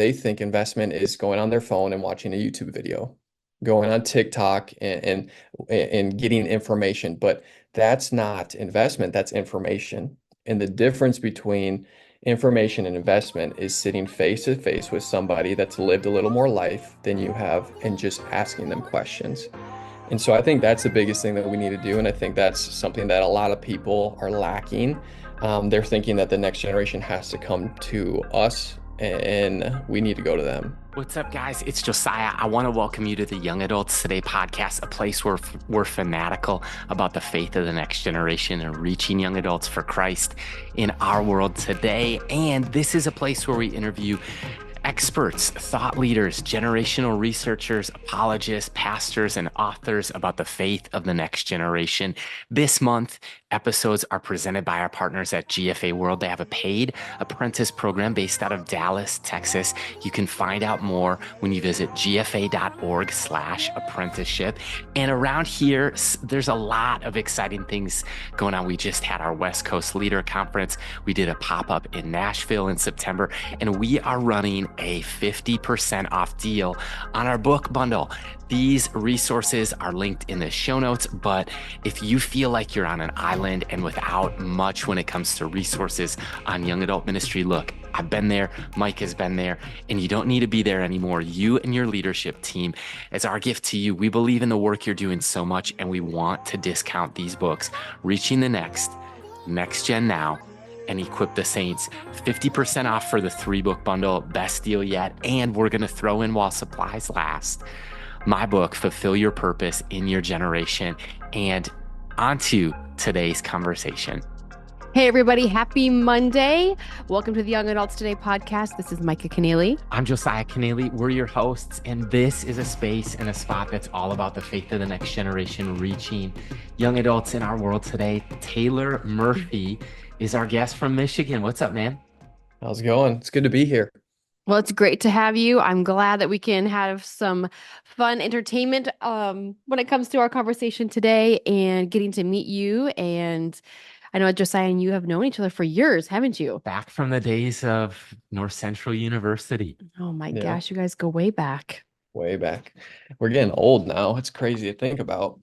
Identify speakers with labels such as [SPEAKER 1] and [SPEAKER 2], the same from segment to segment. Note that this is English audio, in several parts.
[SPEAKER 1] they think investment is going on their phone and watching a YouTube video, going on TikTok and getting information. But that's not investment, that's information. And the difference between information and investment is sitting face to face with somebody that's lived a little more life than you have and just asking them questions. And so I think that's the biggest thing that we need to do. And I think that's something that a lot of people are lacking. They're thinking that the next generation has to come to us and we need to go to them.
[SPEAKER 2] What's up, guys? It's Josiah. I want to welcome you to the Young Adults Today podcast, a place where we're fanatical about the faith of the next generation and reaching young adults for Christ in our world today. And this is a place where we interview experts, thought leaders, generational researchers, apologists, pastors, and authors about the faith of the next generation. This month, episodes are presented by our partners at GFA World. They have a paid apprentice program based out of Dallas, Texas. You can find out more when you visit gfa.org/apprenticeship. And around here, there's a lot of exciting things going on. We just had our West Coast Leader Conference. We did a pop-up in Nashville in September, and we are running a 50% off deal on our book bundle. These resources are linked in the show notes, but if you feel like you're on an island and without much when it comes to resources on young adult ministry, look, I've been there, Mike has been there, and you don't need to be there anymore. You and your leadership team, as our gift to you, we believe in the work you're doing so much, and we want to discount these books, Reaching the Next Gen Now, and Equip the Saints. 50% off for the 3-book bundle, best deal yet. And we're going to throw in, while supplies last, my book, Fulfill Your Purpose in Your Generation. And onto today's conversation.
[SPEAKER 3] Hey, everybody. Happy Monday. Welcome to the Young Adults Today podcast. This is Micah Keneally.
[SPEAKER 2] I'm Josiah Keneally. We're your hosts, and this is a space and a spot that's all about the faith of the next generation, reaching young adults in our world today. Taylor Murphy is our guest from Michigan. What's up, man?
[SPEAKER 1] How's it going? It's good to be here.
[SPEAKER 3] Well, it's great to have you. I'm glad that we can have some fun entertainment when it comes to our conversation today and getting to meet you. And I know Josiah and you have known each other for years, haven't you?
[SPEAKER 2] Back from the days of North Central University.
[SPEAKER 3] Oh my gosh, you guys go way back.
[SPEAKER 1] Way back. We're getting old now. It's crazy to think about.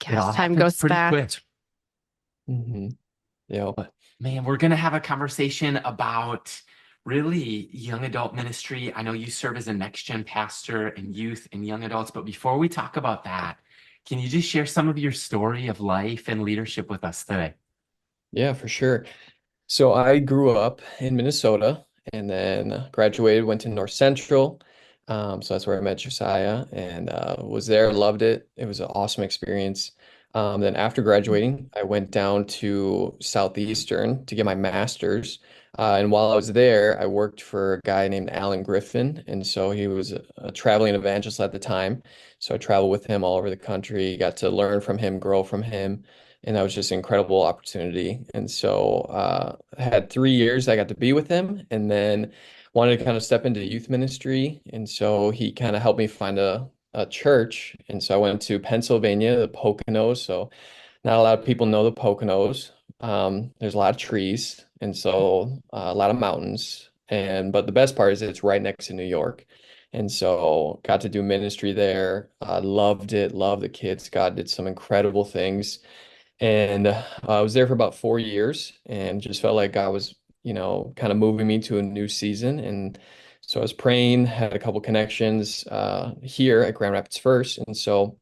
[SPEAKER 3] Gosh, time goes
[SPEAKER 2] pretty
[SPEAKER 3] fast.
[SPEAKER 2] quick.
[SPEAKER 1] Mm-hmm. Yeah.
[SPEAKER 2] Man, we're going to have a conversation about really young adult ministry. I know you serve as a next gen pastor and youth and young adults, but before we talk about that, can you just share some of your story of life and leadership with us today?
[SPEAKER 1] Yeah, for sure. So I grew up in Minnesota and then graduated, went to North Central. So that's where I met Josiah and was there, loved it. It was an awesome experience. Then after graduating, I went down to Southeastern to get my master's. And while I was there, I worked for a guy named Alan Griffin. And so he was a traveling evangelist at the time. So I traveled with him all over the country, got to learn from him, grow from him. And that was just an incredible opportunity. And so I had 3 years I got to be with him and then wanted to kind of step into youth ministry. And so he kind of helped me find a church. And so I went to Pennsylvania, the Poconos. So not a lot of people know the Poconos. There's a lot of trees and so a lot of mountains. But the best part is it's right next to New York. And so got to do ministry there. Loved it, loved the kids. God did some incredible things. And I was there for about 4 years and just felt like God was, kind of moving me to a new season. And so I was praying, had a couple connections here at Grand Rapids First. And so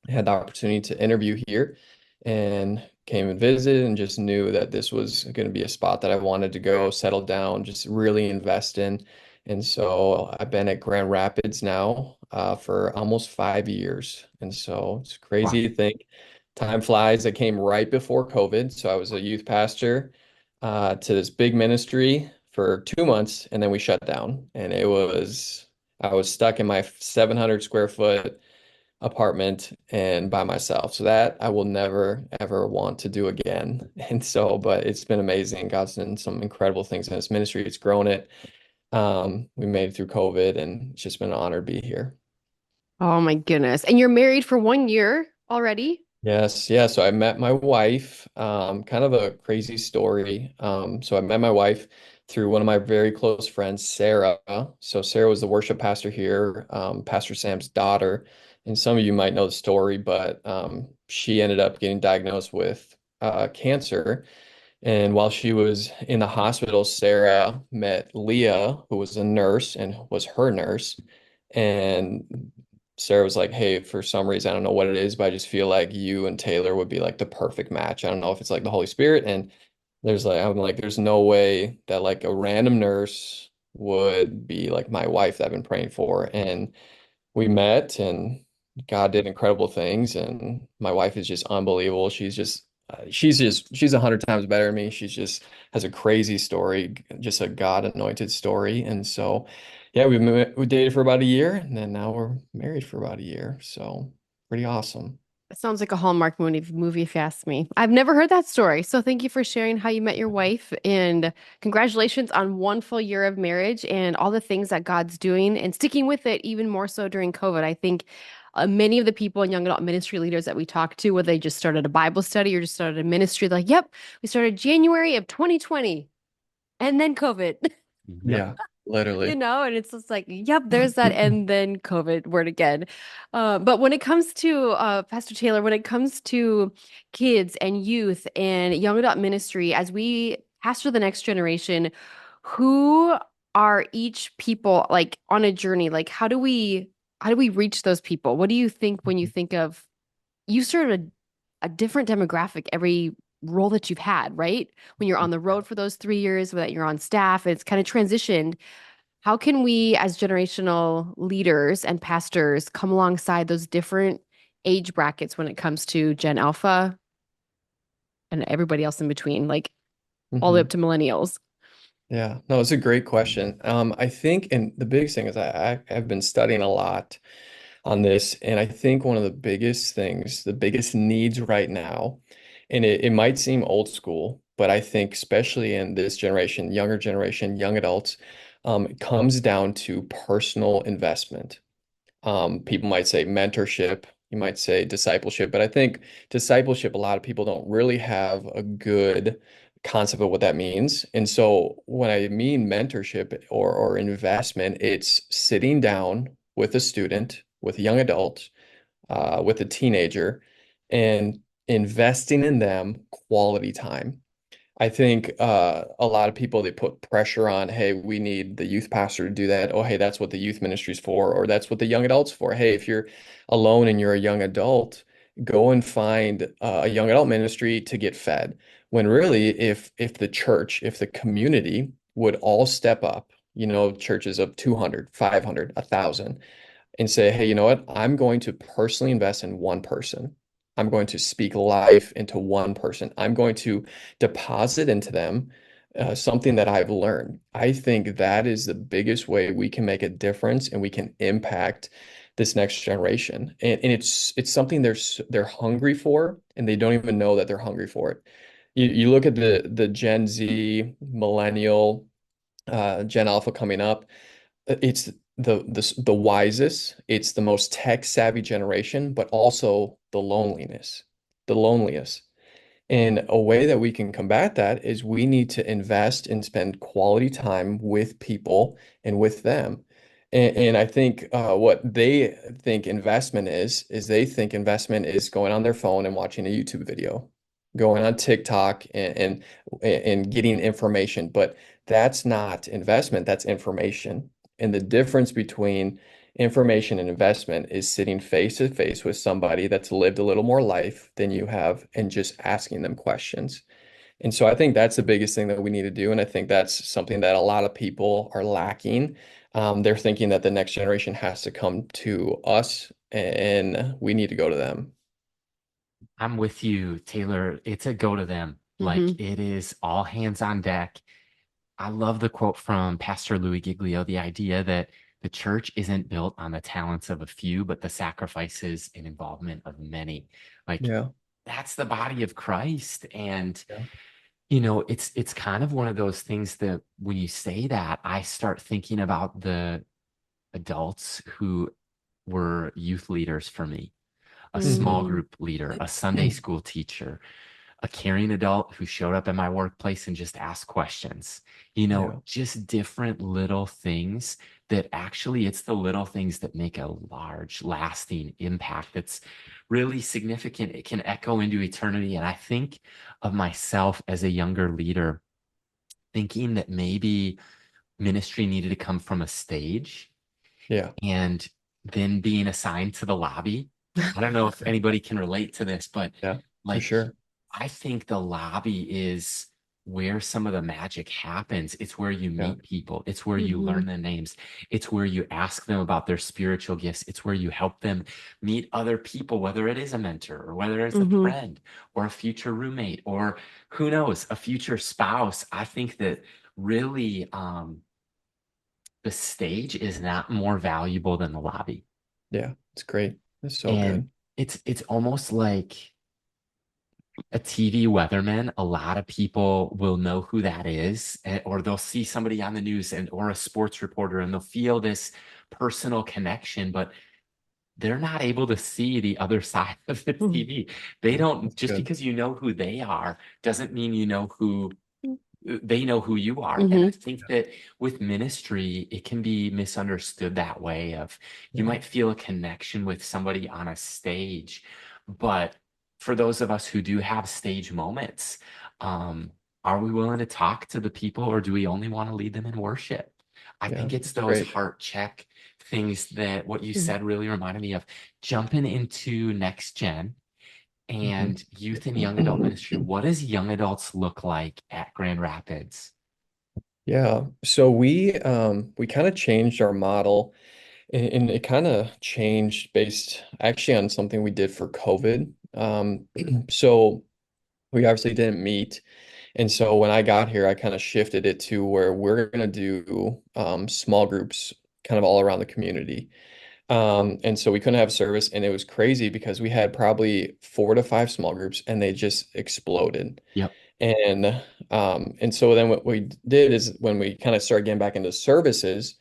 [SPEAKER 1] I had the opportunity to interview here and came and visited and just knew that this was going to be a spot that I wanted to go settle down, just really invest in. And so I've been at Grand Rapids now for almost 5 years. And so it's crazy to think time flies. I came right before COVID. So I was a youth pastor to this big ministry for 2 months and then we shut down. And I was stuck in my 700 square foot apartment and by myself. So that I will never, ever want to do again. And so, but it's been amazing. God's done some incredible things in this ministry. It's grown it. We made it through COVID and it's just been an honor to be here.
[SPEAKER 3] Oh my goodness. And you're married for 1 year already?
[SPEAKER 1] Yes. Yeah. So I met my wife, kind of a crazy story. So I met my wife through one of my very close friends, Sarah. So Sarah was the worship pastor here, Pastor Sam's daughter. And some of you might know the story, but she ended up getting diagnosed with cancer. And while she was in the hospital, Sarah met Leah, who was a nurse and was her nurse. And Sarah was like, "Hey, for some reason, I don't know what it is, but I just feel like you and Taylor would be like the perfect match. I don't know if it's like the Holy Spirit." And I'm like, there's no way that like a random nurse would be like my wife that I've been praying for. And we met and God did incredible things. And my wife is just unbelievable. She's 100 times better than me. She's just has a crazy story, just a God anointed story. And so, yeah, we dated for about a year and then now we're married for about a year. So pretty awesome.
[SPEAKER 3] It sounds like a Hallmark movie, if you ask me. I've never heard that story. So thank you for sharing how you met your wife and congratulations on 1 full year of marriage and all the things that God's doing and sticking with it even more so during COVID. I think many of the people in young adult ministry leaders that we talk to, whether they just started a Bible study or just started a ministry, like, yep, we started January of 2020 and then COVID.
[SPEAKER 2] Yep.
[SPEAKER 1] Yeah, literally.
[SPEAKER 3] And it's just like, yep, there's that, and then COVID word again. But when it comes to Pastor Taylor, when it comes to kids and youth and young adult ministry, as we pastor the next generation, who are each people like on a journey? Like, how do we reach those people? What do you think when you think of you serve a different demographic every role that you've had, right? When you're on the road for those 3 years, that you're on staff, it's kind of transitioned. How can we, as generational leaders and pastors, come alongside those different age brackets when it comes to Gen Alpha and everybody else in between, like all the way up
[SPEAKER 1] Mhm.
[SPEAKER 3] to millennials?
[SPEAKER 1] Yeah, no, it's a great question. I think, and the biggest thing is I've been studying a lot on this, and I think one of the biggest things, the biggest needs right now, and it might seem old school, but I think especially in this generation, young adults, it comes down to personal investment. People might say mentorship, you might say discipleship, but I think discipleship, a lot of people don't really have a good concept of what that means. And so when I mean mentorship or investment, it's sitting down with a student, with a young adult, with a teenager, and investing in them quality time. I think a lot of people they put pressure on, hey, we need the youth pastor to do that. Oh, hey, that's what the youth ministry is for, or that's what the young adults for. Hey, if you're alone and you're a young adult, go and find a young adult ministry to get fed. When really, if the church, if the community would all step up, churches of 200, 500, 1,000, and say, hey, you know what? I'm going to personally invest in one person. I'm going to speak life into one person. I'm going to deposit into them something that I've learned. I think that is the biggest way we can make a difference and we can impact this next generation. And it's something they're hungry for, and they don't even know that they're hungry for it. You look at the Gen Z, millennial, Gen Alpha coming up. It's the wisest, it's the most tech savvy generation, but also the loneliest. And a way that we can combat that is we need to invest and spend quality time with people and with them. And I think what they think investment is they think investment is going on their phone and watching a YouTube video, going on TikTok and getting information. But that's not investment, that's information. And the difference between information and investment is sitting face to face with somebody that's lived a little more life than you have and just asking them questions. And so I think that's the biggest thing that we need to do. And I think that's something that a lot of people are lacking. They're thinking that the next generation has to come to us and we need to go to them.
[SPEAKER 2] I'm with you, Taylor. It's a go to them. Like
[SPEAKER 3] Hmm.
[SPEAKER 2] it is all hands on deck. I love the quote from Pastor Louis Giglio, the idea that the church isn't built on the talents of a few, but the sacrifices and involvement of many. Like
[SPEAKER 1] Yeah.
[SPEAKER 2] that's the body of Christ. And
[SPEAKER 1] Yeah.
[SPEAKER 2] it's kind of one of those things that when you say that, I start thinking about the adults who were youth leaders for me, a small
[SPEAKER 3] Mm.
[SPEAKER 2] group leader, a Sunday school teacher, a caring adult who showed up at my workplace and just asked questions.
[SPEAKER 1] Yeah.
[SPEAKER 2] Just different little things that actually it's the little things that make a large, lasting impact that's really significant. It can echo into eternity. And I think of myself as a younger leader, thinking that maybe ministry needed to come from a stage
[SPEAKER 1] Yeah.
[SPEAKER 2] and then being assigned to the lobby. I don't know if anybody can relate to this, but
[SPEAKER 1] Yeah, for
[SPEAKER 2] like,
[SPEAKER 1] sure.
[SPEAKER 2] I think the lobby is where some of the magic happens. It's where you
[SPEAKER 1] Yeah.
[SPEAKER 2] meet people. It's where you
[SPEAKER 3] Hmm.
[SPEAKER 2] learn their names. It's where you ask them about their spiritual gifts. It's where you help them meet other people, whether it is a mentor or whether it's a
[SPEAKER 3] Hmm.
[SPEAKER 2] friend or a future roommate or who knows, a future spouse. I think that really, the stage is not more valuable than the lobby.
[SPEAKER 1] Yeah, it's great. It's so
[SPEAKER 2] And
[SPEAKER 1] good.
[SPEAKER 2] it's almost like a TV weatherman. A lot of people will know who that is, or they'll see somebody on the news and or a sports reporter and they'll feel this personal connection, but they're not able to see the other side of the
[SPEAKER 3] Hmm.
[SPEAKER 2] TV. They
[SPEAKER 1] Yeah,
[SPEAKER 2] don't,
[SPEAKER 1] that's
[SPEAKER 2] just
[SPEAKER 1] good.
[SPEAKER 2] because you know who they are doesn't mean you know who they know who you are. And I
[SPEAKER 3] Hmm.
[SPEAKER 2] think that with ministry, it can be misunderstood that way of you
[SPEAKER 1] Yeah.
[SPEAKER 2] might feel a connection with somebody on a stage, but for those of us who do have stage moments, um, are we willing to talk to the people or do we only want to lead them in worship? I
[SPEAKER 1] Yeah,
[SPEAKER 2] think it's
[SPEAKER 1] that's
[SPEAKER 2] those
[SPEAKER 1] great.
[SPEAKER 2] heart check things that what you said really reminded me of jumping into next gen
[SPEAKER 1] Mhm.
[SPEAKER 2] and youth and young adult ministry. What does young adults look like at Grand Rapids?
[SPEAKER 1] Yeah. So we kind of changed our model and it kind of changed based actually on something we did for COVID. So we obviously didn't meet. And so when I got here, I kind of shifted it to where we're going to do small groups kind of all around the community. And so we couldn't have service, and it was crazy because we had probably 4 to 5 small groups, and they just exploded.
[SPEAKER 2] Yep.
[SPEAKER 1] And so then what we did is when we kind of started getting back into services,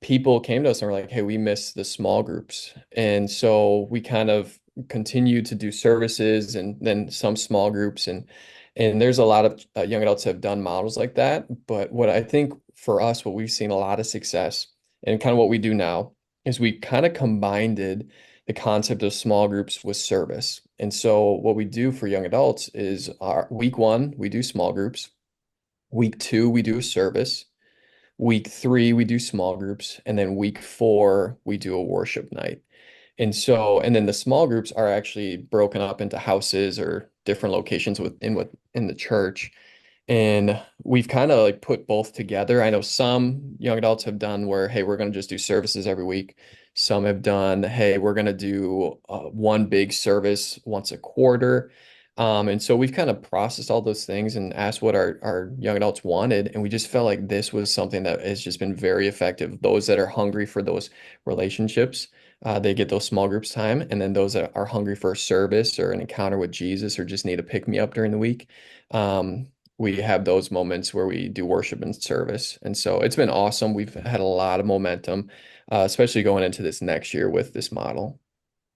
[SPEAKER 1] people came to us and were like, "Hey, we miss the small groups," and so we kind of continued to do services and then some small groups, and there's a lot of young adults have done models like that. But what I think for us, what we've seen a lot of success, and kind of what we do now is we kind of combined the concept of small groups with service. And so what we do for young adults is our week 1, we do small groups. Week 2, we do a service. Week 3, we do small groups. And then week 4, we do a worship night. And then the small groups are actually broken up into houses or different locations within the church. And we've kind of like put both together. I know some young adults have done where, hey, we're going to just do services every week. Some have done, hey, we're going to do one big service once a quarter. And so we've kind of processed all those things and asked what our young adults wanted. And we just felt like this was something that has just been very effective. Those that are hungry for those relationships, they get those small groups time. And then those that are hungry for a service or an encounter with Jesus or just need to pick me up during the week, um, we have those moments where we do worship and service. And so it's been awesome. We've had a lot of momentum, especially going into this next year with this model.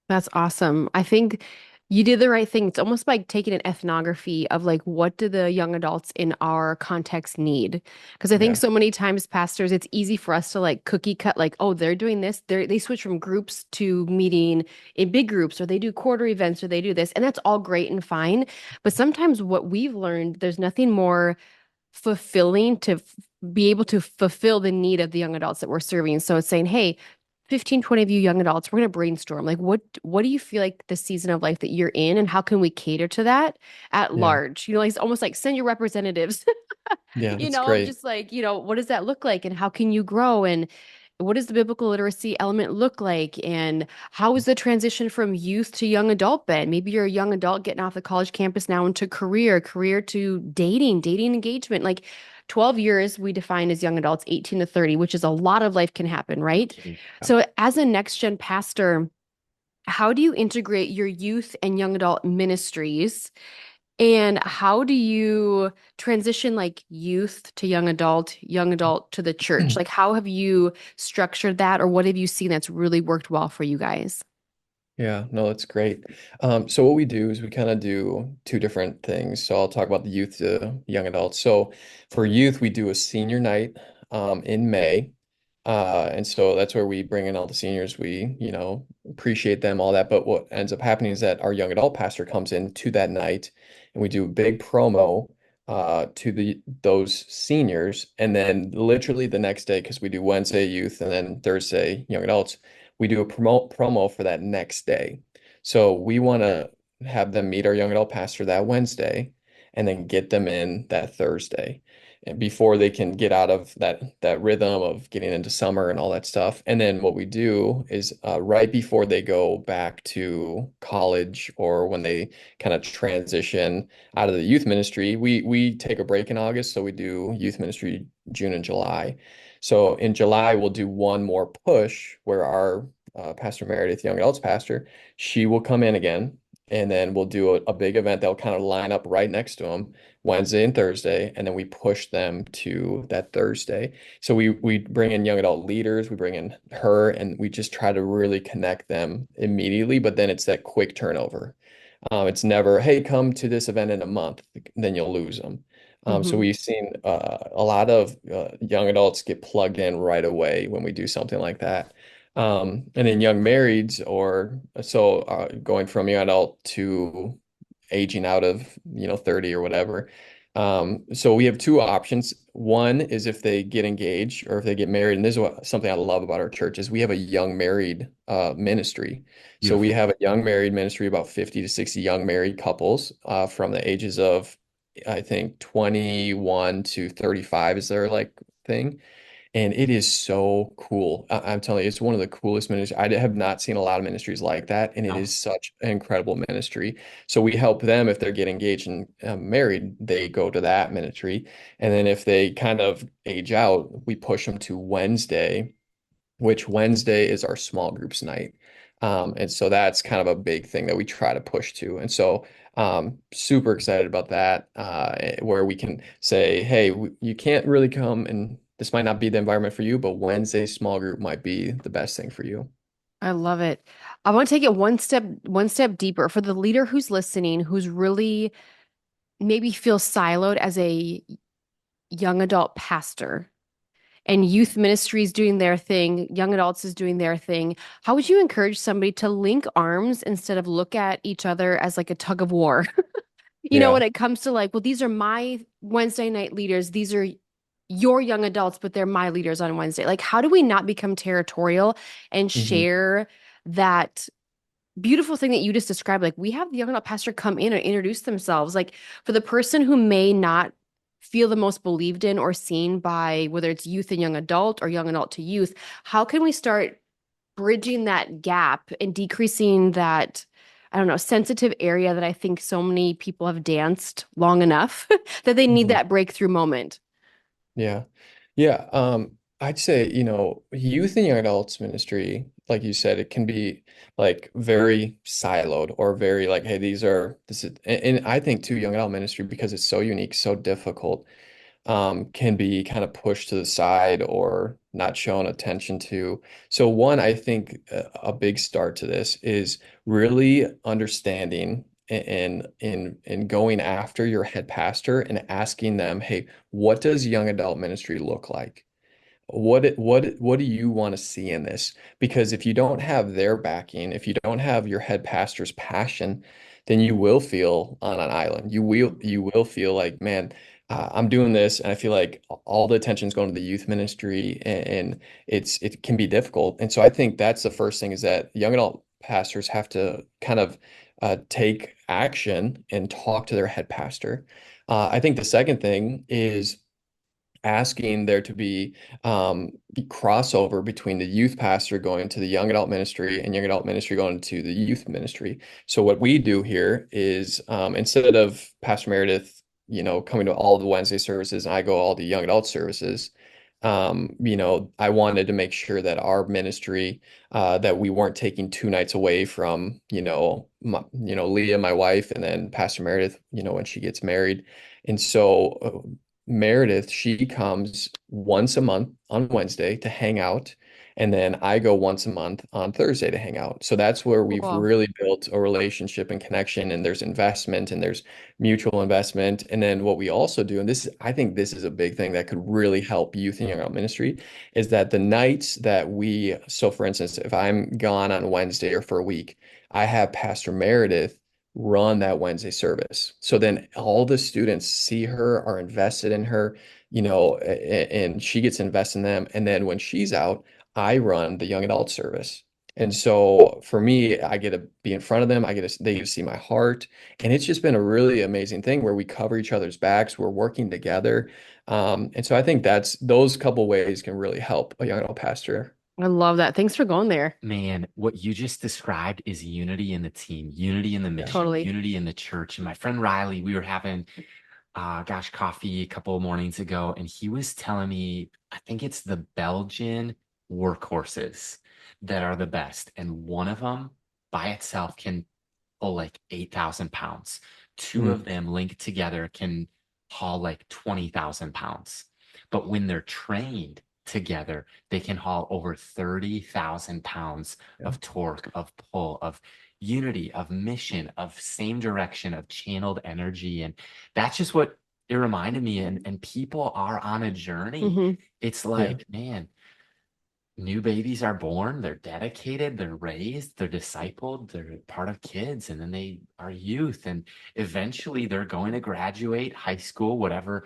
[SPEAKER 3] That's awesome. I think you did the right thing. It's almost like taking an ethnography of like what do the young adults in our context need? Because I think
[SPEAKER 1] Yeah.
[SPEAKER 3] so many times, pastors, it's easy for us to like cookie cut, like, oh, they're doing this. They switch from groups to meeting in big groups, or they do quarter events, or they do this, and that's all great and fine. But sometimes what we've learned, there's nothing more fulfilling to be able to fulfill the need of the young adults that we're serving. So it's saying, hey, 15, 20 of you young adults, we're going to brainstorm. Like, what do you feel like the season of life that you're in, and how can we cater to that at
[SPEAKER 1] Yeah.
[SPEAKER 3] large? Like it's almost like send your representatives,
[SPEAKER 1] Yeah, that's great.
[SPEAKER 3] just like, what does that look like, and how can you grow, and what does the biblical literacy element look like? And how is the transition from youth to young adult been? Maybe you're a young adult getting off the college campus now into career to dating engagement. Like 12 years we define as young adults, 18 to 30, which is a lot of life can happen,
[SPEAKER 2] No
[SPEAKER 3] right?
[SPEAKER 2] kidding. Yeah.
[SPEAKER 3] So as a next gen pastor, how do you integrate your youth and young adult ministries? And how do you transition like youth to young adult to the church? Like, how have you structured that, or what have you seen that's really worked well for you guys?
[SPEAKER 1] Yeah, no, that's great. So what we do is we kind of do two different things. So I'll talk about the youth to young adults. So for youth, we do a senior night in May. And so that's where we bring in all the seniors. We, appreciate them, all that. But what ends up happening is that our young adult pastor comes in to that night and we do a big promo to those seniors. And then literally the next day, because we do Wednesday youth and then Thursday young adults, we do a promo for that next day. So we want to have them meet our young adult pastor that Wednesday and then get them in that Thursday and before they can get out of that rhythm of getting into summer and all that stuff. And then what we do is right before they go back to college or when they kind of transition out of the youth ministry, we take a break in August, so we do youth ministry June and July. So in July, we'll do one more push where our Pastor Meredith, young adults pastor, she will come in again, and then we'll do a big event that'll kind of line up right next to them Wednesday and Thursday, and then we push them to that Thursday. So we bring in young adult leaders, we bring in her, and we just try to really connect them immediately. But then it's that quick turnover. It's never, hey, come to this event in a month, then you'll lose them. So
[SPEAKER 3] Hmm.
[SPEAKER 1] we've seen a lot of young adults get plugged in right away when we do something like that. And then young marrieds, or so going from young adult to aging out of 30 or whatever. So we have two options. One is if they get engaged or if they get married, and this is something I love about our church is we have a young married ministry. So we
[SPEAKER 2] Beautiful.
[SPEAKER 1] have a young married ministry, about 50 to 60 young married couples from the ages of, I think, 21 to 35 is their like thing. And it is so cool. I'm telling you, it's one of the coolest ministries. I have not seen a lot of ministries like that, and it
[SPEAKER 2] No.
[SPEAKER 1] is such an incredible ministry. So we help them if they're getting engaged and married, they go to that ministry. And then if they kind of age out, we push them to Wednesday, which Wednesday is our small groups night. And so that's kind of a big thing that we try to push to. And so super excited about that, where we can say, hey, you can't really come and this might not be the environment for you, but Wednesday small group might be the best thing for you.
[SPEAKER 3] I love it. I want to take it one step deeper for the leader who's listening, who's really maybe feels siloed as a young adult pastor and youth ministries doing their thing, young adults is doing their thing. How would you encourage somebody to link arms instead of look at each other as like a tug of war? When
[SPEAKER 1] Yeah.
[SPEAKER 3] it comes to like, well, these are my Wednesday night leaders, these are your young adults, but they're my leaders on Wednesday. Like, how do we not become territorial and
[SPEAKER 1] Hmm.
[SPEAKER 3] share that beautiful thing that you just described? Like, we have the young adult pastor come in and introduce themselves. Like, for the person who may not feel the most believed in or seen by whether it's youth and young adult or young adult to youth, how can we start bridging that gap and decreasing that, I don't know, sensitive area that I think so many people have danced long enough that they need
[SPEAKER 1] Hmm.
[SPEAKER 3] that breakthrough moment?
[SPEAKER 1] Yeah. Yeah. I'd say, youth and young adults ministry, like you said, it can be like very siloed or very like, hey, this is, and I think too, young adult ministry, because it's so unique, so difficult, can be kind of pushed to the side or not shown attention to. So one, I think a big start to this is really understanding and in going after your head pastor and asking them, hey, what does young adult ministry look like? What do you want to see in this? Because if you don't have their backing, if you don't have your head pastor's passion, then you will feel on an island. You will feel like, man, I'm doing this, and I feel like all the attention is going to the youth ministry, and it can be difficult. And so I think that's the first thing is that young adult pastors have to kind of take action and talk to their head pastor. I think the second thing is asking there to be crossover between the youth pastor going to the young adult ministry and young adult ministry going to the youth ministry. So what we do here is instead of Pastor Meredith, coming to all the Wednesday services and I go all the young adult services, I wanted to make sure that our ministry, that we weren't taking two nights away from, Leah, my wife, and then Pastor Meredith, when she gets married. And so Meredith, she comes once a month on Wednesday to hang out, and then I go once a month on Thursday to hang out. So that's where we've
[SPEAKER 3] Cool.
[SPEAKER 1] really built a relationship and connection, and there's investment and there's mutual investment. And then what we also do, and I think this is a big thing that could really help youth and young adult ministry, is that the nights that so for instance, if I'm gone on Wednesday or for a week, I have Pastor Meredith run that Wednesday service. So then all the students see her, are invested in her, and she gets invested in them. And then when she's out, I run the young adult service. And so for me, I get to be in front of them. They get to see my heart. And it's just been a really amazing thing where we cover each other's backs. We're working together. And so I think those couple ways can really help a young adult pastor.
[SPEAKER 3] I love that. Thanks for going there.
[SPEAKER 2] Man, what you just described is unity in the team, unity in the
[SPEAKER 1] Yeah.
[SPEAKER 2] mission,
[SPEAKER 3] Totally.
[SPEAKER 2] unity in the church. And my friend Riley, we were having coffee a couple of mornings ago, and he was telling me, I think it's the Belgian workhorses that are the best. And one of them by itself can pull like 8,000 pounds. Two
[SPEAKER 1] Mm,
[SPEAKER 2] of them linked together can haul like 20,000 pounds. But when they're trained together, they can haul over 30,000 pounds
[SPEAKER 1] yeah.
[SPEAKER 2] of torque, of pull, of unity, of mission, of same direction, of channeled energy. And that's just what it reminded me. And people are on a journey.
[SPEAKER 3] Hmm.
[SPEAKER 2] It's
[SPEAKER 1] Yeah.
[SPEAKER 2] like, man, new babies are born, they're dedicated, they're raised, they're discipled, they're part of kids, and then they are youth. And eventually they're going to graduate high school, whatever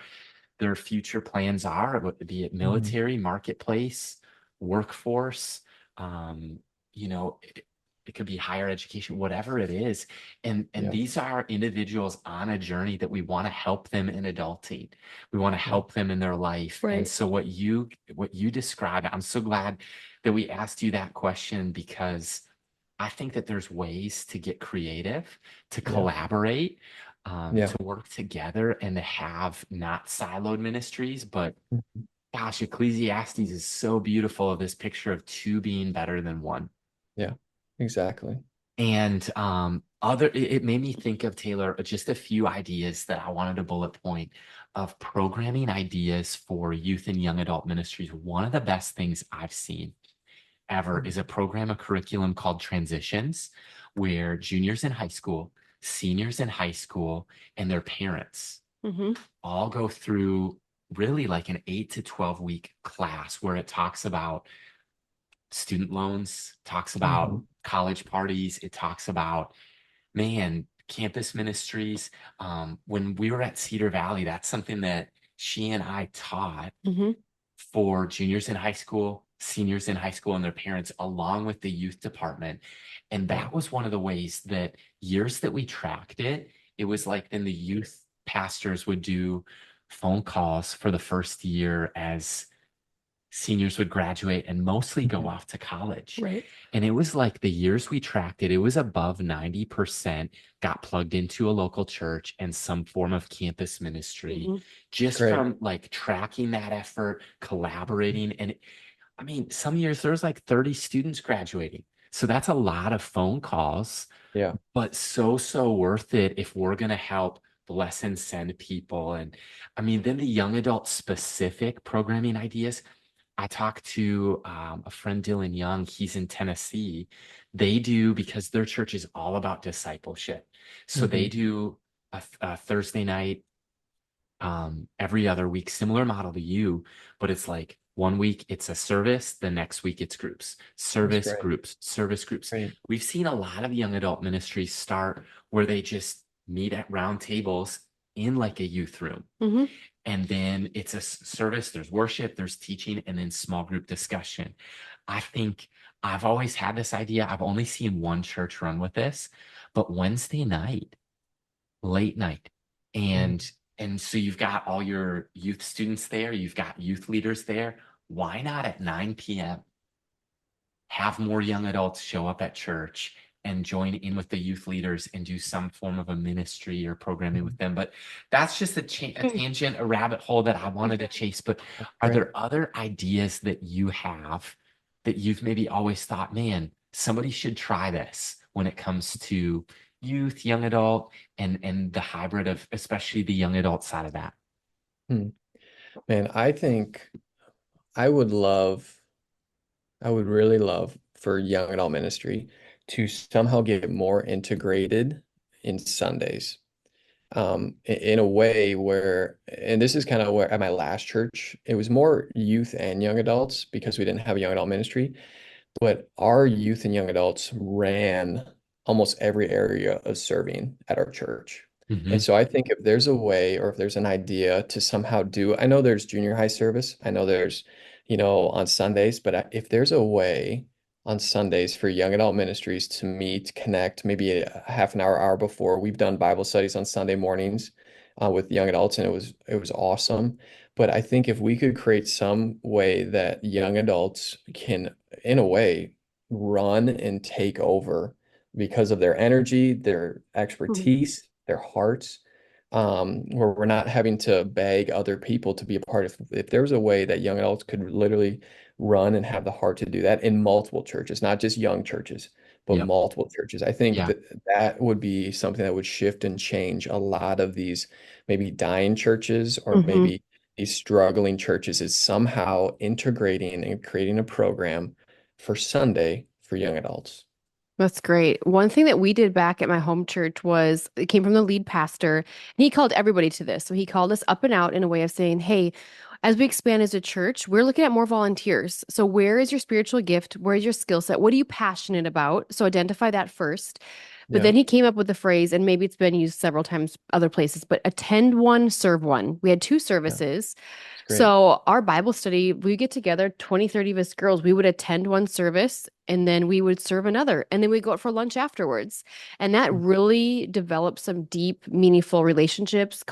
[SPEAKER 2] their future plans are, be it
[SPEAKER 1] Mhm.
[SPEAKER 2] military, marketplace, workforce, um, you know, it could be higher education, whatever it is. And
[SPEAKER 1] Yeah.
[SPEAKER 2] these are individuals on a journey that we want to help them in adulting. We want to
[SPEAKER 1] Yeah.
[SPEAKER 2] help them in their life. And
[SPEAKER 3] Right.
[SPEAKER 2] so what you described, I'm so glad that we asked you that question, because I think that there's ways to get creative, to
[SPEAKER 1] Yeah.
[SPEAKER 2] collaborate,
[SPEAKER 1] Yeah.
[SPEAKER 2] to work together and to have not siloed ministries. But
[SPEAKER 1] Mhm.
[SPEAKER 2] gosh, Ecclesiastes is so beautiful of this picture of two being better than one.
[SPEAKER 1] Yeah. Exactly.
[SPEAKER 2] And it made me think of, Taylor, just a few ideas that I wanted to bullet point of programming ideas for youth and young adult ministries. One of the best things I've seen ever is a program, a curriculum called Transitions, where juniors in high school, seniors in high school, and their parents
[SPEAKER 3] Hmm.
[SPEAKER 2] all go through really like an 8 to 12 week class where it talks about student loans, talks about
[SPEAKER 1] Mhm.
[SPEAKER 2] college parties, it talks about, man, campus ministries. When we were at Cedar Valley, that's something that she and I taught
[SPEAKER 3] Hmm.
[SPEAKER 2] for juniors in high school, seniors in high school, and their parents, along with the youth department. And
[SPEAKER 1] Yeah.
[SPEAKER 2] that was one of the ways that years that we tracked it, it was like then the youth pastors would do phone calls for the first year as seniors would graduate and mostly go
[SPEAKER 1] Mhm.
[SPEAKER 2] off to college.
[SPEAKER 3] Right.
[SPEAKER 2] And it was like the years we tracked it, it was above 90% got plugged into a local church and some form of campus ministry,
[SPEAKER 3] Hmm.
[SPEAKER 2] just
[SPEAKER 1] Great.
[SPEAKER 2] from like tracking that effort, collaborating. And I mean, some years there's like 30 students graduating. So that's a lot of phone calls,
[SPEAKER 1] Yeah.
[SPEAKER 2] but so worth it if we're going to help bless and send people. And I mean, then the young adult specific programming ideas. I talked to a friend, Dylan Young. He's in Tennessee. They do, because their church is all about discipleship. So they
[SPEAKER 1] Hmm.
[SPEAKER 2] do a Thursday night every other week, similar model to you, but it's like one week it's a service, the next week it's groups,
[SPEAKER 1] That's
[SPEAKER 2] service
[SPEAKER 1] great.
[SPEAKER 2] groups, service groups.
[SPEAKER 1] Great.
[SPEAKER 2] We've seen a lot of young adult ministries start where they just meet at round tables in like a youth room.
[SPEAKER 3] Hmm.
[SPEAKER 2] And then it's a service, there's worship, there's teaching, and then small group discussion. I think I've always had this idea. I've only seen one church run with this, but Wednesday night, late night.
[SPEAKER 1] Mm.
[SPEAKER 2] And so you've got all your youth students there, you've got youth leaders there. Why not at 9 p.m. have more young adults show up at church and join in with the youth leaders and do some form of a ministry or programming with them? But that's just a tangent, a rabbit hole that I wanted to chase. But
[SPEAKER 1] That's
[SPEAKER 2] are
[SPEAKER 1] great.
[SPEAKER 2] there other ideas that you have that you've maybe always thought, man, somebody should try this when it comes to youth, young adult, and the hybrid of especially the young adult side of that?
[SPEAKER 1] Hmm. Man, I think I would love, I would really love for young adult ministry to somehow get more integrated in Sundays. In a way where, and this is kind of where at my last church, it was more youth and young adults because we didn't have a young adult ministry. But our youth and young adults ran almost every area of serving at our church. And
[SPEAKER 2] Hmm.
[SPEAKER 1] so I think if there's a way or if there's an idea to somehow do, I know there's junior high service, I know there's, on Sundays, but if there's a way on Sundays for young adult ministries to meet, connect, maybe a half an hour, hour before, we've done Bible studies on Sunday mornings with young adults, and it was awesome. But I think if we could create some way that young adults can in a way, run and take over because of their energy, their
[SPEAKER 3] Mhm.
[SPEAKER 1] expertise, their hearts, where we're not having to beg other people to be a part of. If there was a way that young adults could literally run and have the heart to do that in multiple churches, not just young churches, but
[SPEAKER 2] Yep.
[SPEAKER 1] multiple churches, I think
[SPEAKER 2] Yeah.
[SPEAKER 1] that that would be something that would shift and change a lot of these maybe dying churches or
[SPEAKER 3] Mhm.
[SPEAKER 1] maybe these struggling churches is somehow integrating and creating a program for Sunday for young adults.
[SPEAKER 3] That's great. One thing that we did back at my home church was it came from the lead pastor, and he called everybody to this. So he called us up and out in a way of saying, hey, as we expand as a church, we're looking at more volunteers. So where is your spiritual gift? Where is your skill set? What are you passionate about? So identify that first. But
[SPEAKER 1] Yeah,
[SPEAKER 3] then he came up with the phrase, and maybe it's been used several times other places, but attend one, serve one. We had two
[SPEAKER 1] yeah,
[SPEAKER 3] services.
[SPEAKER 1] it's great.
[SPEAKER 3] So our Bible study, we get together, 20, 30 of us girls, we would attend one service and then we would serve another. And then we go out for lunch afterwards. And that really developed some deep, meaningful relationships,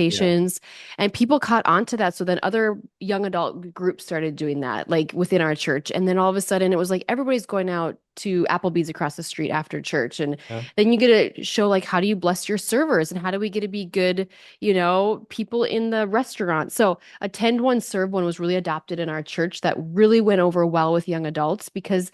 [SPEAKER 1] Yeah,
[SPEAKER 3] conversations, and people caught on to that. So then other young adult groups started doing that, like within our church. And then all of a sudden it was like everybody's going out to Applebee's across the street after church. And
[SPEAKER 1] yeah,
[SPEAKER 3] then you get to show like how do you bless your servers and how do we get to be good, people in the restaurant. So attend one, serve one was really adopted in our church that really went over well with young adults because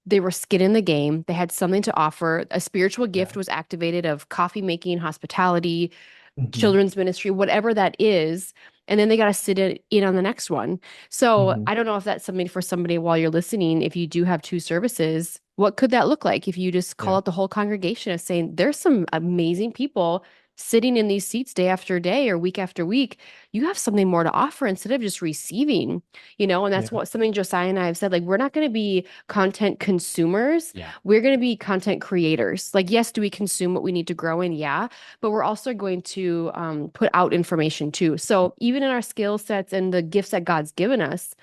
[SPEAKER 3] they were skin in the game. They had something to offer. A spiritual
[SPEAKER 1] yeah.
[SPEAKER 3] gift was activated of coffee making, hospitality,
[SPEAKER 1] Hmm.
[SPEAKER 3] children's ministry, whatever that is. And then they got to sit in on the next one. So
[SPEAKER 1] Hmm.
[SPEAKER 3] I don't know if that's something for somebody while you're listening. If you do have two services, what could that look like if you just call
[SPEAKER 1] Yeah,
[SPEAKER 3] out the whole congregation of saying, there's some amazing people sitting in these seats day after day or week after week. You have something more to offer instead of just receiving, and that's
[SPEAKER 1] yeah,
[SPEAKER 3] what something Josiah and I have said. Like, we're not going to be content consumers.
[SPEAKER 2] Yeah.
[SPEAKER 3] We're going to be content creators. Like, yes, do we consume what we need to grow in? Yeah, but we're also going to put out information too. So even in our skill sets and the gifts that God's given us,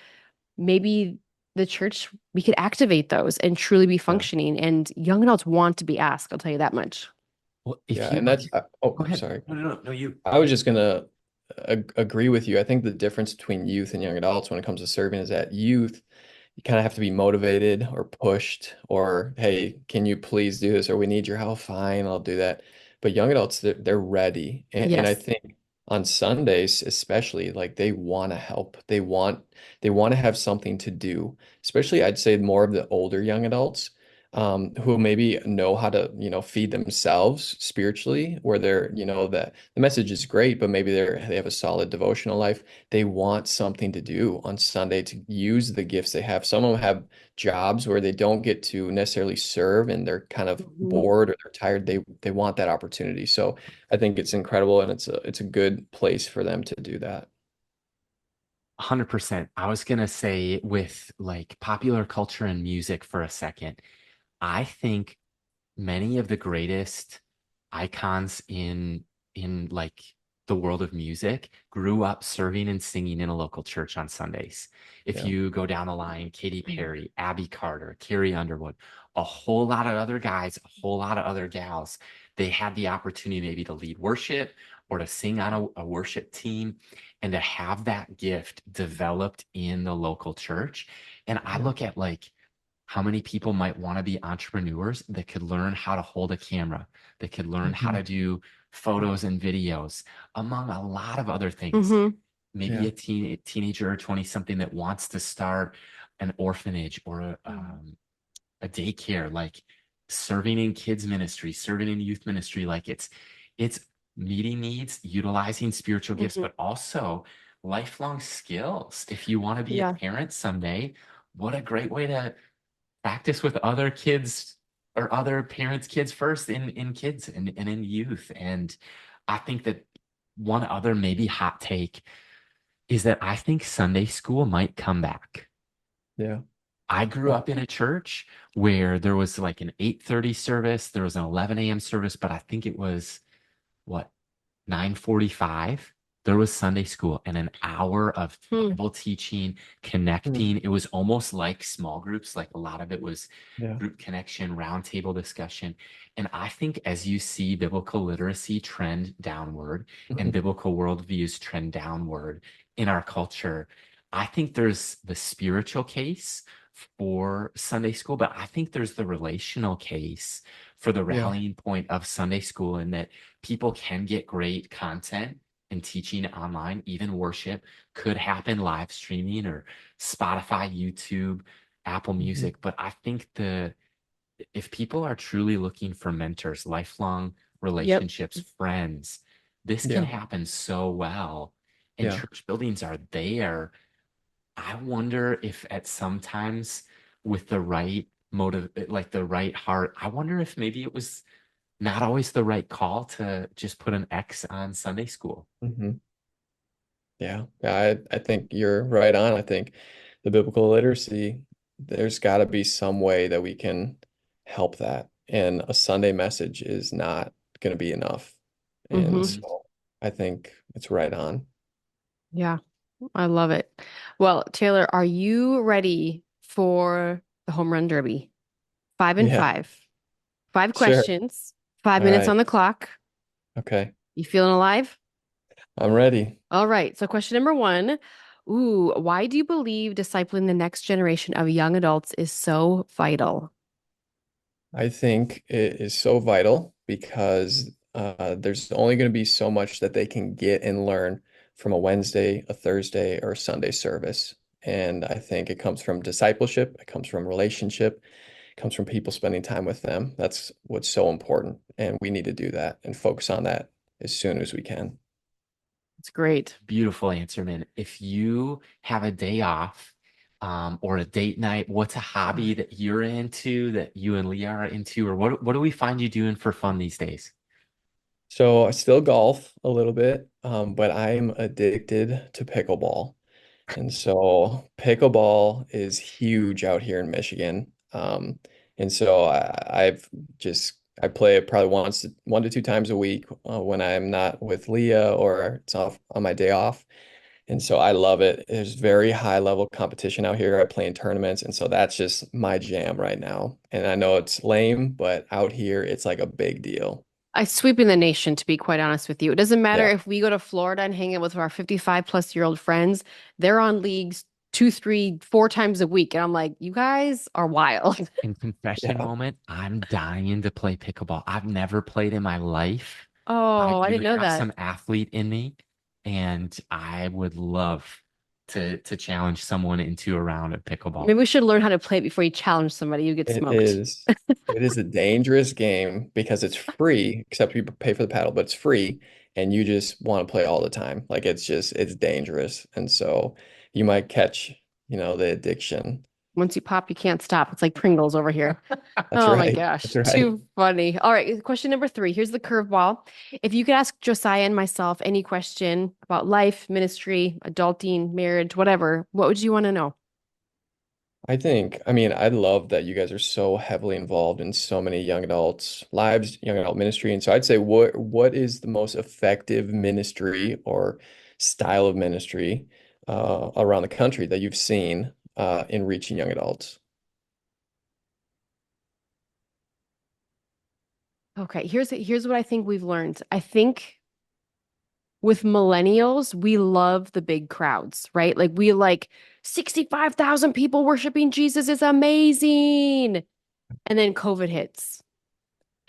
[SPEAKER 3] maybe the church, we could activate those and truly be
[SPEAKER 1] yeah,
[SPEAKER 3] functioning. And young adults want to be asked, I'll tell you that much.
[SPEAKER 2] Well, if
[SPEAKER 1] yeah.
[SPEAKER 2] you
[SPEAKER 1] And
[SPEAKER 2] are,
[SPEAKER 1] that's, oh,
[SPEAKER 2] go ahead.
[SPEAKER 1] sorry.
[SPEAKER 2] No, no, no, no, you.
[SPEAKER 1] I was just gonna agree with you. I think the difference between youth and young adults when it comes to serving is that youth, you kind of have to be motivated or pushed, or hey, can you please do this? Or we need your help. Fine, I'll do that. But young adults, they're ready, and I
[SPEAKER 3] Yes.
[SPEAKER 1] think on Sundays, especially, like they want to help. They want to have something to do. Especially, I'd say more of the older young adults who maybe know how to, feed themselves spiritually, where they're, the message is great, but maybe they have a solid devotional life. They want something to do on Sunday to use the gifts they have. Some of them have jobs where they don't get to necessarily serve and they're kind of
[SPEAKER 3] Mhm.
[SPEAKER 1] bored or they're tired. They want that opportunity. So I think it's incredible and it's a good place for them to do that.
[SPEAKER 2] 100%. I was gonna say with like popular culture and music for a second, I think many of the greatest icons in like the world of music grew up serving and singing in a local church on Sundays. If
[SPEAKER 1] Yeah.
[SPEAKER 2] you go down the line, Katy Perry, Abby Carter, Carrie Underwood, a whole lot of other guys, a whole lot of other gals, they had the opportunity maybe to lead worship or to sing on a worship team and to have that gift developed in the local church. And I
[SPEAKER 1] Yeah.
[SPEAKER 2] look at like how many people might want to be entrepreneurs that could learn how to hold a camera, that could learn how
[SPEAKER 1] Mhm.
[SPEAKER 2] to do photos and videos, among a lot of other things.
[SPEAKER 3] Hmm.
[SPEAKER 2] Maybe
[SPEAKER 1] Yeah.
[SPEAKER 2] a teenager or 20 something that wants to start an orphanage or a daycare, like serving in kids ministry, serving in youth ministry. Like it's meeting needs, utilizing spiritual gifts,
[SPEAKER 3] Hmm.
[SPEAKER 2] but also lifelong skills. If you want to be a
[SPEAKER 3] Yeah.
[SPEAKER 2] parent someday, what a great way to practice with other kids or other parents' kids first in kids and in youth. And I think that one other maybe hot take is that I think Sunday school might come back.
[SPEAKER 1] Yeah.
[SPEAKER 2] I grew
[SPEAKER 1] Oh,
[SPEAKER 2] up in a church where there was like an 8:30 service, there was an 11 a.m. service, but I think it was what 9:45. There was Sunday school and an hour of
[SPEAKER 3] Hmm.
[SPEAKER 2] Bible teaching,
[SPEAKER 1] mm,
[SPEAKER 2] connecting. It was almost like small groups, like a lot of it was
[SPEAKER 1] yeah.
[SPEAKER 2] group connection, roundtable discussion. And I think as you see biblical literacy trend downward and biblical worldviews trend downward in our culture, I think there's the spiritual case for Sunday school, but I think there's the relational case for the
[SPEAKER 1] Yeah.
[SPEAKER 2] rallying point of Sunday school, and that people can get great content and teaching online. Even worship could happen live streaming or Spotify, YouTube, Apple
[SPEAKER 1] Mhm.
[SPEAKER 2] Music. But I think the if people are truly looking for mentors, lifelong
[SPEAKER 3] Yep.
[SPEAKER 2] relationships, friends, this can
[SPEAKER 1] Yeah.
[SPEAKER 2] happen so well. And
[SPEAKER 1] Yeah.
[SPEAKER 2] church buildings are there. I wonder if at sometimes with the right motive, like the right heart, I wonder if maybe it was not always the right call to just put an X on Sunday school.
[SPEAKER 1] hmm Yeah. I think you're right on. I think the biblical literacy, there's got to be some way that we can help that. And a Sunday message is not going to be enough. And
[SPEAKER 3] Hmm.
[SPEAKER 2] Mhm.
[SPEAKER 1] so I think it's right on.
[SPEAKER 3] Yeah. I love it. Well, Taylor, are you ready for the home run derby? Five and
[SPEAKER 1] Yeah.
[SPEAKER 3] five. Five
[SPEAKER 1] Sure.
[SPEAKER 3] questions, 5 minutes
[SPEAKER 1] All
[SPEAKER 3] on the clock.
[SPEAKER 1] Okay.
[SPEAKER 3] You feeling alive?
[SPEAKER 1] I'm ready.
[SPEAKER 3] All right. So, question number one. Ooh, why do you believe discipling the next generation of young adults is so vital?
[SPEAKER 1] I think it is so vital because there's only going to be so much that they can get and learn from a Wednesday, a Thursday, or a Sunday service. And I think it comes from discipleship, it comes from relationship, it comes from people spending time with them. That's what's so important. And we need to do that and focus on that as soon as we can.
[SPEAKER 3] It's great.
[SPEAKER 2] Beautiful answer, man. If you have a day off, or a date night, what's a hobby that you're into that you and Leah are into, or what do we find you doing for fun these days?
[SPEAKER 1] So I still golf a little bit, but I'm addicted to pickleball. And so pickleball is huge out here in Michigan. And so I play it probably 1 to 2 times a week when I'm not with Leah or it's off on my day off. And so I love it. There's very high level competition out here. I play in tournaments, and so that's just my jam right now. And I know it's lame, but out here it's like a big deal.
[SPEAKER 3] I sweep in the nation, to be quite honest with you. It doesn't matter
[SPEAKER 1] Yeah.
[SPEAKER 3] if we go to Florida and hang out with our 55-plus-year-old friends, they're on leagues two, three, 4 times a week. And I'm like, you guys are wild.
[SPEAKER 2] In confession
[SPEAKER 1] Yeah.
[SPEAKER 2] moment, I'm dying to play pickleball. I've never played in my life. I
[SPEAKER 3] Oh, I
[SPEAKER 2] do
[SPEAKER 3] didn't know
[SPEAKER 2] have
[SPEAKER 3] that.
[SPEAKER 2] some athlete in me, and I would love to challenge someone into a round of pickleball.
[SPEAKER 3] Maybe we should learn how to play it before you challenge somebody. You get
[SPEAKER 1] It
[SPEAKER 3] smoked.
[SPEAKER 1] is. It is a dangerous game because it's free, except you pay for the paddle, but it's free and you just want to play all the time. Like it's dangerous. And so you might catch, the addiction.
[SPEAKER 3] Once you pop, you can't stop. It's like Pringles over here.
[SPEAKER 1] That's
[SPEAKER 3] Oh my
[SPEAKER 1] right.
[SPEAKER 3] gosh,
[SPEAKER 1] That's right.
[SPEAKER 3] too funny. All right, question number three. Here's the curveball. If you could ask Josiah and myself any question about life, ministry, adulting, marriage, whatever, what would you want to know?
[SPEAKER 1] I mean, I love that you guys are so heavily involved in so many young adults' lives, young adult ministry. And so I'd say what is the most effective ministry or style of ministry around the country that you've seen in reaching young adults?
[SPEAKER 3] Okay, here's what I think we've learned. I think with millennials, we love the big crowds, right? Like we like 65,000 people worshiping Jesus is amazing. And then COVID hits.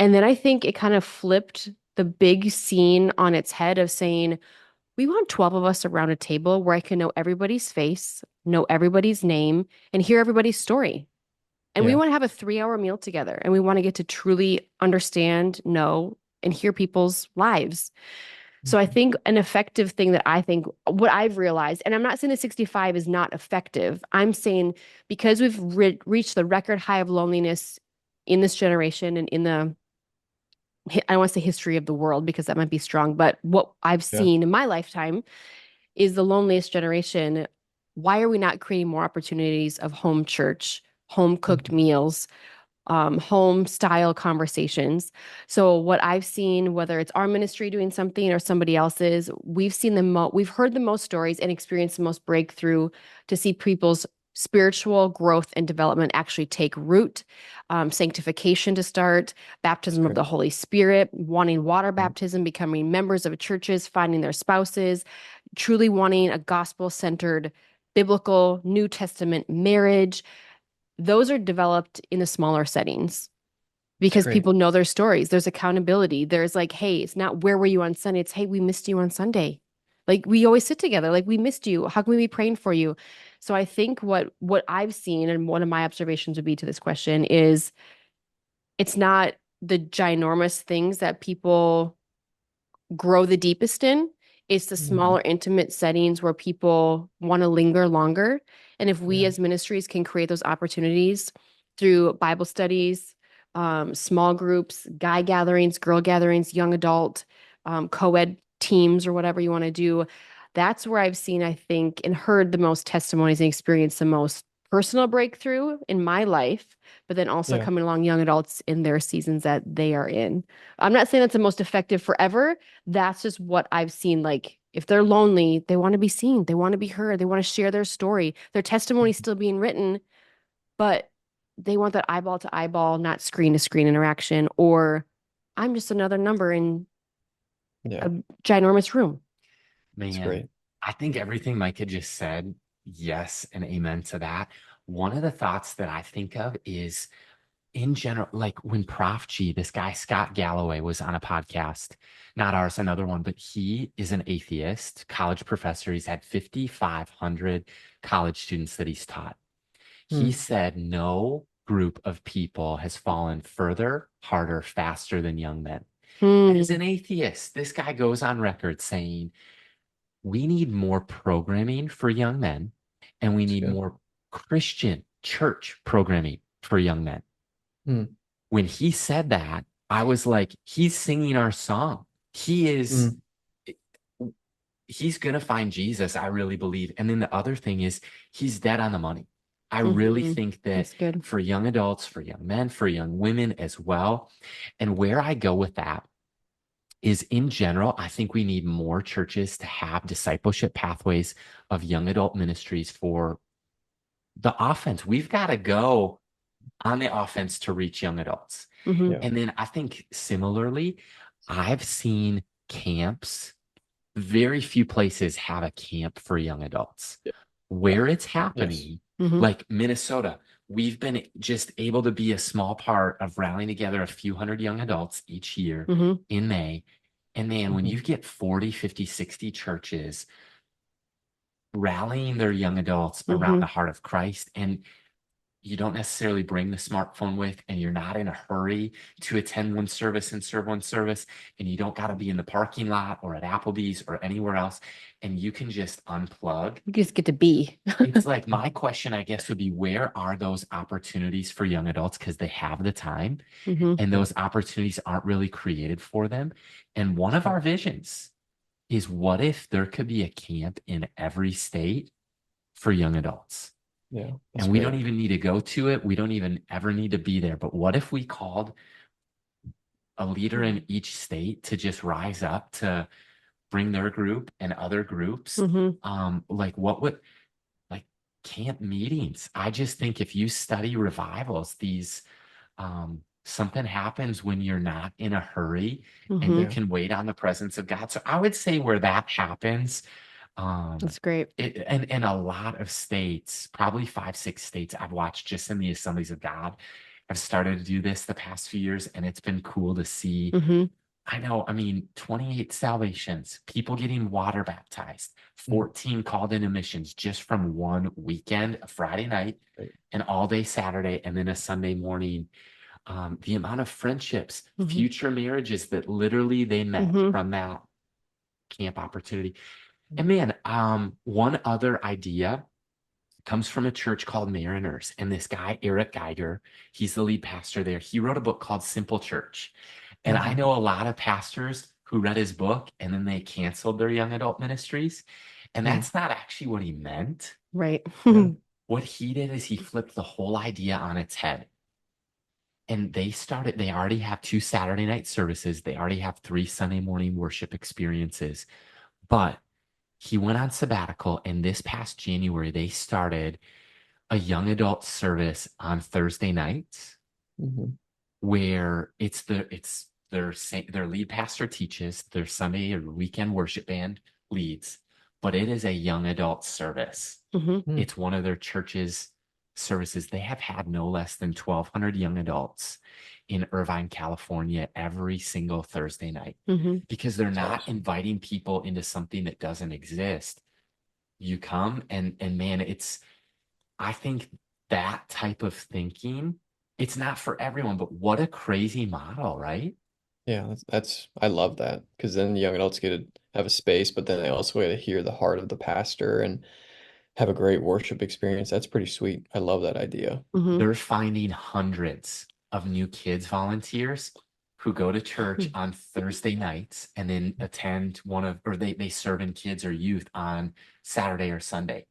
[SPEAKER 3] And then I think it kind of flipped the big scene on its head of saying, we want 12 of us around a table where I can know everybody's face, know everybody's name, and hear everybody's story. And we
[SPEAKER 1] Yeah.
[SPEAKER 3] want to have a 3 hour meal together and we want to get to truly understand, know, and hear people's lives. So I think an effective thing that I think what I've realized, and I'm not saying that 65 is not effective. I'm saying because we've reached the record high of loneliness in this generation and in the I don't want to say history of the world because that might be strong, but what I've
[SPEAKER 1] Yeah.
[SPEAKER 3] seen in my lifetime is the loneliest generation. Why are we not creating more opportunities of home church, home cooked
[SPEAKER 1] Mhm.
[SPEAKER 3] meals, home style conversations? So what I've seen, whether it's our ministry doing something or somebody else's, we've seen we've heard the most stories and experienced the most breakthrough to see people's spiritual growth and development actually take root, sanctification to start,
[SPEAKER 1] That's
[SPEAKER 3] baptism of
[SPEAKER 1] great.
[SPEAKER 3] the Holy Spirit, wanting water
[SPEAKER 1] Yeah.
[SPEAKER 3] baptism, becoming members of churches, finding their spouses, truly wanting a gospel-centered, biblical, New Testament marriage. Those are developed in the smaller settings
[SPEAKER 1] That's
[SPEAKER 3] because
[SPEAKER 1] great.
[SPEAKER 3] people know their stories. There's accountability. There's like, hey, it's not where were you on Sunday? It's hey, we missed you on Sunday. Like we always sit together. Like we missed you. How can we be praying for you? So I think what I've seen and one of my observations would be to this question is it's not the ginormous things that people grow the deepest in. It's the
[SPEAKER 1] Mhm.
[SPEAKER 3] smaller, intimate settings where people want to linger longer. And if we
[SPEAKER 1] Yeah.
[SPEAKER 3] as ministries can create those opportunities through Bible studies, small groups, guy gatherings, girl gatherings, young adult, co-ed teams, or whatever you want to do, that's where I've seen, I think, and heard the most testimonies and experienced the most personal breakthrough in my life, but then also
[SPEAKER 1] Yeah.
[SPEAKER 3] coming along young adults in their seasons that they are in. I'm not saying that's the most effective forever. That's just what I've seen. Like, if they're lonely, they want to be seen, they want to be heard, they want to share their story. Their testimony is
[SPEAKER 1] Mhm.
[SPEAKER 3] still being written, but they want that eyeball to eyeball, not screen to screen interaction, or I'm just another number in
[SPEAKER 1] Yeah.
[SPEAKER 3] a ginormous room.
[SPEAKER 1] That's
[SPEAKER 2] Man,
[SPEAKER 1] great.
[SPEAKER 2] I think everything Micah just said, yes, and amen to that. One of the thoughts that I think of is in general, like when Prof G, this guy Scott Galloway was on a podcast, not ours, another one, but he is an atheist, college professor. He's had 5,500 college students that he's taught. He
[SPEAKER 1] Hmm.
[SPEAKER 2] said no group of people has fallen further, harder, faster than young men. As
[SPEAKER 3] Hmm.
[SPEAKER 2] an atheist, this guy goes on record saying, we need more programming for young men, and we
[SPEAKER 1] That's
[SPEAKER 2] need
[SPEAKER 1] good.
[SPEAKER 2] more Christian church programming for young men.
[SPEAKER 1] Hmm.
[SPEAKER 2] When he said that, I was like, he's singing our song. He is,
[SPEAKER 1] Hmm.
[SPEAKER 2] he's going to find Jesus, I really believe. And then the other thing is, he's dead on the money. I really
[SPEAKER 3] Hmm.
[SPEAKER 2] think that
[SPEAKER 3] That's good.
[SPEAKER 2] for young adults, for young men, for young women as well. And where I go with that is in general, I think we need more churches to have discipleship pathways of young adult ministries for the offense. We've got to go on the offense to reach young adults.
[SPEAKER 3] Hmm.
[SPEAKER 1] Yeah.
[SPEAKER 2] And then I think similarly, I've seen camps, very few places have a camp for young adults.
[SPEAKER 1] Yeah.
[SPEAKER 2] Where it's
[SPEAKER 1] Yes.
[SPEAKER 2] happening,
[SPEAKER 3] Hmm.
[SPEAKER 2] like Minnesota, we've been just able to be a small part of rallying together a few hundred young adults each year
[SPEAKER 3] Hmm.
[SPEAKER 2] in May. And man, when
[SPEAKER 1] Hmm.
[SPEAKER 2] you get 40, 50, 60 churches rallying their young adults around
[SPEAKER 3] Hmm.
[SPEAKER 2] the heart of Christ, and you don't necessarily bring the smartphone with, and you're not in a hurry to attend one service and serve one service, and you don't got to be in the parking lot or at Applebee's or anywhere else, and you can just unplug.
[SPEAKER 3] You just get to be.
[SPEAKER 2] It's like my question, I guess, would be where are those opportunities for young adults because they have the time
[SPEAKER 3] Hmm.
[SPEAKER 2] and
[SPEAKER 1] Yeah.
[SPEAKER 2] those opportunities aren't really created for them. And one of
[SPEAKER 1] Yeah.
[SPEAKER 2] our visions is what if there could be a camp in every state for young adults?
[SPEAKER 1] Yeah. That's
[SPEAKER 2] And we don't
[SPEAKER 1] great.
[SPEAKER 2] even need to go to it. We don't even ever need to be there. But what if we called a leader in each state to just rise up to bring their group and other groups?
[SPEAKER 3] Hmm.
[SPEAKER 2] Like what would like camp meetings? I just think if you study revivals, these something happens when you're not in a hurry and you
[SPEAKER 3] Hmm.
[SPEAKER 1] Yeah.
[SPEAKER 2] can wait on the presence of God. So I would say where that happens, um,
[SPEAKER 3] That's great.
[SPEAKER 2] and in a lot of states, probably 5, 6 states I've watched just in the Assemblies of God, have started to do this the past few years, and it's been cool to see.
[SPEAKER 3] Hmm.
[SPEAKER 2] I know, I mean, 28 salvations, people getting water baptized,
[SPEAKER 1] Mhm.
[SPEAKER 2] 14 called into missions just from one weekend, a Friday night,
[SPEAKER 1] Great.
[SPEAKER 2] an all day Saturday, and then a Sunday morning. The amount of friendships,
[SPEAKER 3] Hmm.
[SPEAKER 2] future marriages that literally they met
[SPEAKER 3] Hmm.
[SPEAKER 2] from that camp opportunity. And man, one other idea comes from a church called Mariners. And this guy, Eric Geiger, he's the lead pastor there. He wrote a book called Simple Church. And I know a lot of pastors who read his book and then they canceled their young adult ministries. And that's not actually what he meant.
[SPEAKER 3] Right.
[SPEAKER 2] What he did is he flipped the whole idea on its head. And they already have 2 Saturday night services. They already have 3 Sunday morning worship experiences. But he went on sabbatical, and this past January, they started a young adult service on Thursday nights where their lead pastor teaches, their Sunday or weekend worship band leads, but it is a young adult service. It's one of their church's services. They have had no less than 1,200 young adults in Irvine, California, every single Thursday night because they're not inviting people into something that doesn't exist. You come and man, I think that type of thinking, it's not for everyone, but what a crazy model, right?
[SPEAKER 1] Yeah, I love that because then young adults get to have a space, but then they also get to hear the heart of the pastor and have a great worship experience. That's pretty sweet. I love that idea.
[SPEAKER 2] They're finding hundreds of new kids volunteers who go to church on Thursday nights and then attend they serve in kids or youth on Saturday or Sunday.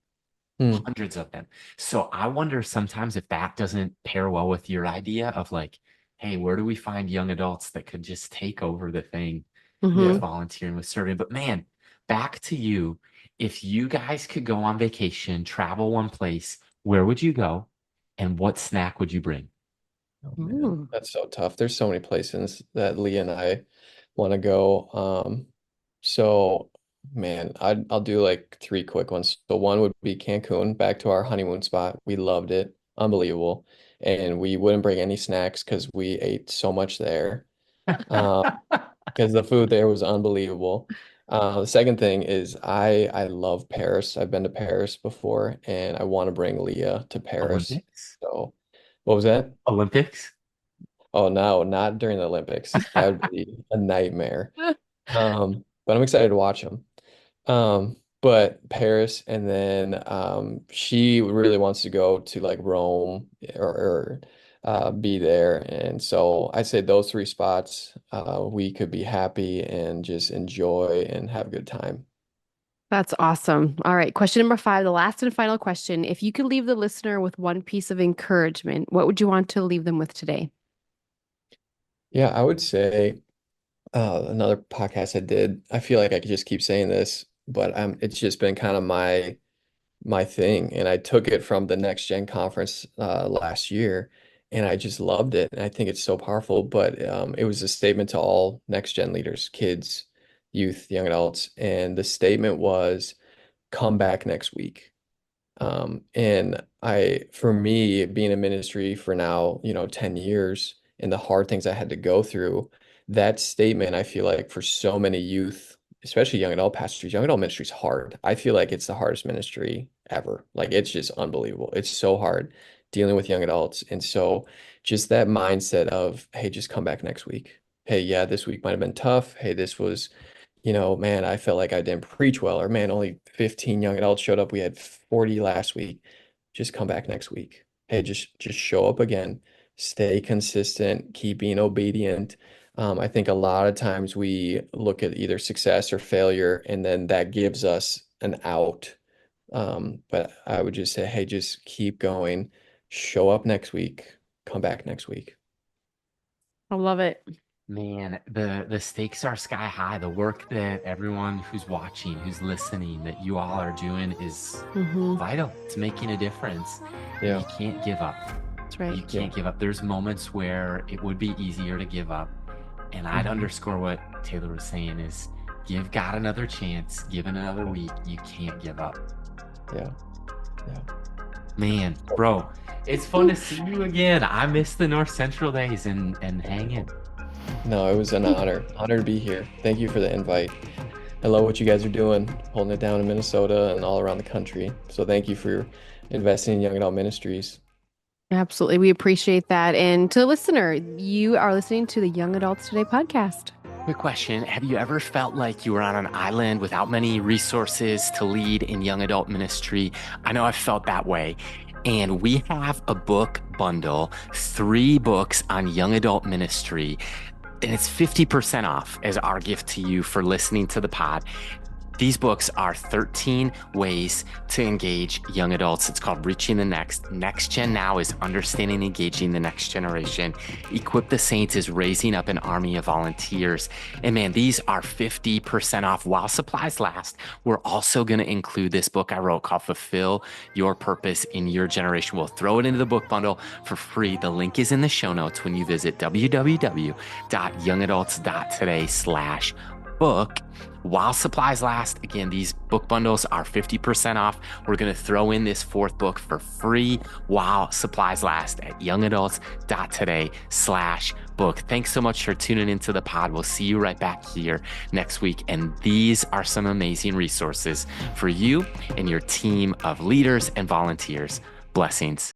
[SPEAKER 2] Hundreds of them. So I wonder sometimes if that doesn't pair well with your idea of like, hey, where do we find young adults that could just take over the thing with volunteering, with serving? But man, back to you. If you guys could go on vacation, travel one place, where would you go? And what snack would you bring?
[SPEAKER 1] Oh, man. That's so tough. There's so many places that Leah and I want to go. So man, I'll do like 3 quick ones. So one would be Cancun, back to our honeymoon spot. We loved it. Unbelievable. And we wouldn't bring any snacks because we ate so much there. Because the food there was unbelievable. The second thing is I love Paris. I've been to Paris before, and I want to bring Leah to Paris.
[SPEAKER 2] Olympics?
[SPEAKER 1] So, what was that?
[SPEAKER 2] Olympics?
[SPEAKER 1] Oh no, not during the Olympics. That would be a nightmare. But I'm excited to watch them. But Paris, and then she really wants to go to like Rome or be there. And so I'd say those 3 spots, we could be happy and just enjoy and have a good time.
[SPEAKER 3] That's awesome. All right. Question number 5, the last and final question. If you could leave the listener with one piece of encouragement, what would you want to leave them with today?
[SPEAKER 1] Yeah, I would say another podcast I did. I feel like I could just keep saying this, but it's just been kind of my thing. And I took it from the Next Gen conference last year, and I just loved it. And I think it's so powerful. But it was a statement to all Next Gen leaders, kids, youth, young adults. And the statement was, come back next week. And for me, being in ministry for now, 10 years and the hard things I had to go through, that statement, I feel like for so many youth, especially young adult pastors, young adult ministry is hard. I feel like it's the hardest ministry ever. Like it's just unbelievable. It's so hard dealing with young adults. And so just that mindset of, hey, just come back next week. Hey, yeah, this week might have been tough. Hey, this was, man, I felt like I didn't preach well, or man, only 15 young adults showed up. We had 40 last week. Just come back next week. Hey, just show up again. Stay consistent, keep being obedient. I think a lot of times we look at either success or failure, and then that gives us an out. But I would just say, hey, just keep going. Show up next week. Come back next week.
[SPEAKER 3] I love it.
[SPEAKER 2] Man, the stakes are sky high. The work that everyone who's watching, who's listening, that you all are doing is vital. It's making a difference.
[SPEAKER 1] Yeah.
[SPEAKER 2] You can't give up.
[SPEAKER 3] That's right.
[SPEAKER 2] You can't give up. There's moments where it would be easier to give up. And I'd underscore what Taylor was saying is give God another chance, give it another week. You can't give up.
[SPEAKER 1] Yeah. Yeah.
[SPEAKER 2] Man, bro, it's fun to see you again. I miss the North Central days and hanging.
[SPEAKER 1] No, it was an honor to be here. Thank you for the invite. I love what you guys are doing, holding it down in Minnesota and all around the country. So thank you for investing in young adult ministries.
[SPEAKER 3] Absolutely. We appreciate that. And to the listener, you are listening to the Young Adults Today podcast.
[SPEAKER 2] Quick question. Have you ever felt like you were on an island without many resources to lead in young adult ministry? I know I've felt that way. And we have a book bundle, 3 books on young adult ministry, and it's 50% off as our gift to you for listening to the pod. These books are 13 ways to engage young adults. It's called Reaching the Next. Next Gen Now is understanding and engaging the next generation. Equip the Saints is raising up an army of volunteers. And man, these are 50% off while supplies last. We're also going to include this book I wrote called Fulfill Your Purpose in Your Generation. We'll throw it into the book bundle for free. The link is in the show notes when you visit www.youngadults.today/book. While supplies last, again, these book bundles are 50% off. We're going to throw in this 4th book for free while supplies last at youngadults.today/book. Thanks so much for tuning into the pod. We'll see you right back here next week. And these are some amazing resources for you and your team of leaders and volunteers. Blessings.